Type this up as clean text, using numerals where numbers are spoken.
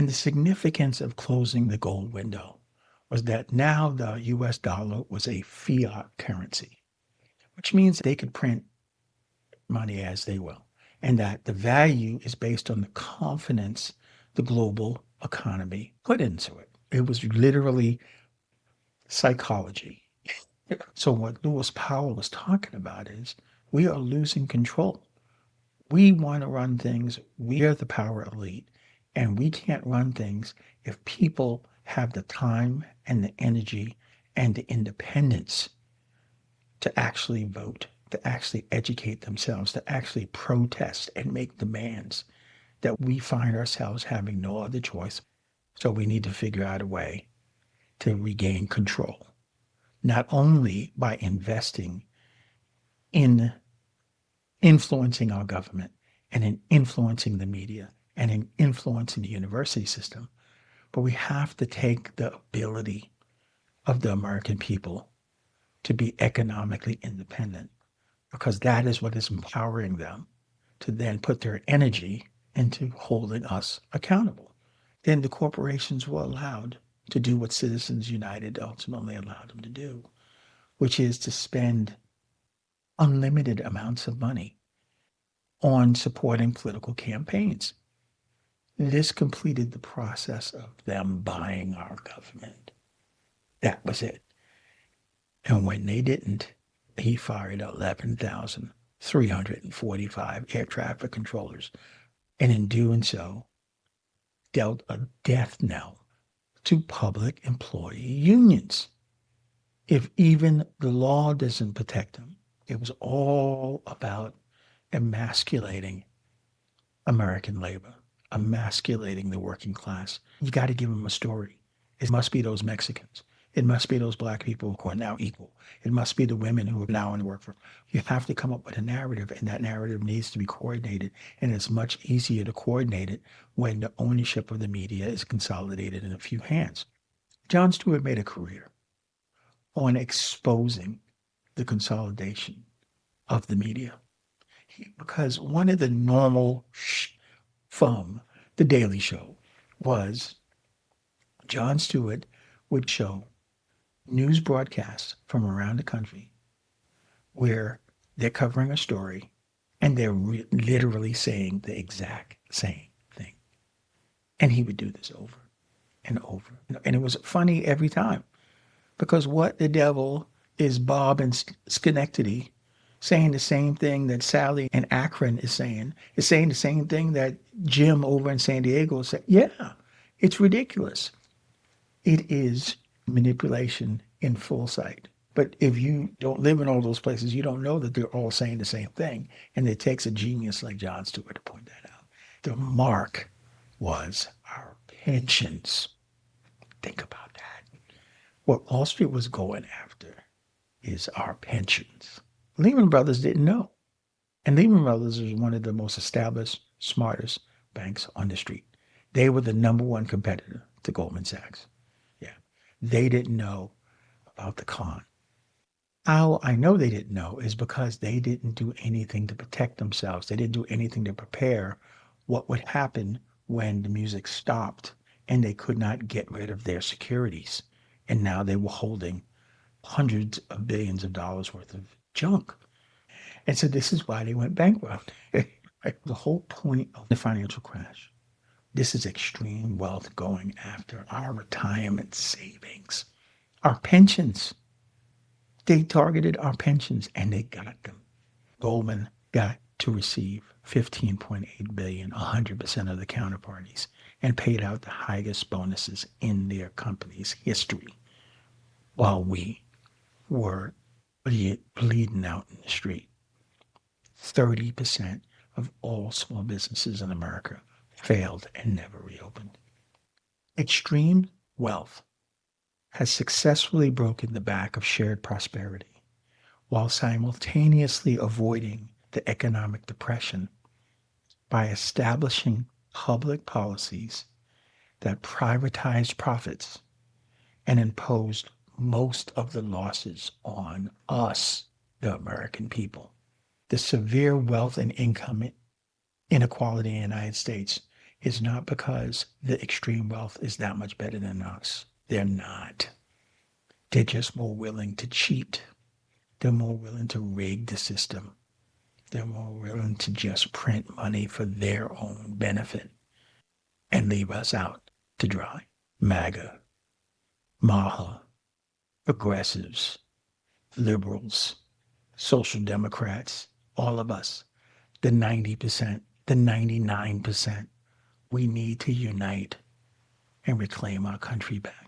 And the significance of closing the gold window was that now the US dollar was a fiat currency, which means they could print money as they will, and that the value is based on the confidence the global economy put into it. It was literally psychology. So what Lewis Powell was talking about is we are losing control. We want to run things. We are the power elite, and we can't run things if people have the time and the energy and the independence to actually vote, to actually educate themselves, to actually protest and make demands, that we find ourselves having no other choice. So we need to figure out a way to regain control, not only by investing in influencing our government and in influencing the media and in influencing the university system, but we have to take the ability of the American people to be economically independent, because that is what is empowering them to then put their energy into holding us accountable. Then the corporations were allowed to do what Citizens United ultimately allowed them to do, which is to spend unlimited amounts of money on supporting political campaigns. This completed the process of them buying our government. That was it. And when they didn't, he fired 11,345 air traffic controllers, and in doing so, dealt a death knell to public employee unions. If even the law doesn't protect them, it was all about emasculating American labor, emasculating the working class. You got to give them a story. It must be those Mexicans. It must be those black people who are now equal. It must be the women who are now in the workforce. You have to come up with a narrative, and that narrative needs to be coordinated. And it's much easier to coordinate it when the ownership of the media is consolidated in a few hands. Jon Stewart made a career on exposing the consolidation of the media. Because one of the normal from The Daily Show was Jon Stewart would show news broadcasts from around the country where they're covering a story and they're literally saying the exact same thing. And he would do this over and over. And it was funny every time, because what the devil is Bob in Schenectady saying the same thing that Sally in Akron is saying the same thing that Jim over in San Diego said. Yeah, it's ridiculous. It is manipulation in full sight. But if you don't live in all those places, you don't know that they're all saying the same thing. And it takes a genius like Jon Stewart to point that out. The mark was our pensions. Think about that. What Wall Street was going after is our pensions. Lehman Brothers didn't know. And Lehman Brothers is one of the most established, smartest banks on the street. They were the number one competitor to Goldman Sachs. Yeah. They didn't know about the con. How I know they didn't know is because they didn't do anything to protect themselves. They didn't do anything to prepare what would happen when the music stopped and they could not get rid of their securities. And now they were holding hundreds of billions of dollars worth of junk. And so this is why they went bankrupt. The whole point of the financial crash, this is extreme wealth going after our retirement savings, our pensions. They targeted our pensions and they got them. Goldman got to receive $15.8 billion, 100% of the counterparties, and paid out the highest bonuses in their company's history, while we were bleeding out in the street. 30% of all small businesses in America failed and never reopened. Extreme wealth has successfully broken the back of shared prosperity while simultaneously avoiding the economic depression by establishing public policies that privatized profits and imposed most of the losses on us, the American people. The severe wealth and income inequality in the United States It's not because the extreme wealth is that much better than us. They're not. They're just more willing to cheat. They're more willing to rig the system. They're more willing to just print money for their own benefit and leave us out to dry. MAGA, MAHA, progressives, liberals, social democrats, all of us, the 90%, the 99%, we need to unite and reclaim our country back.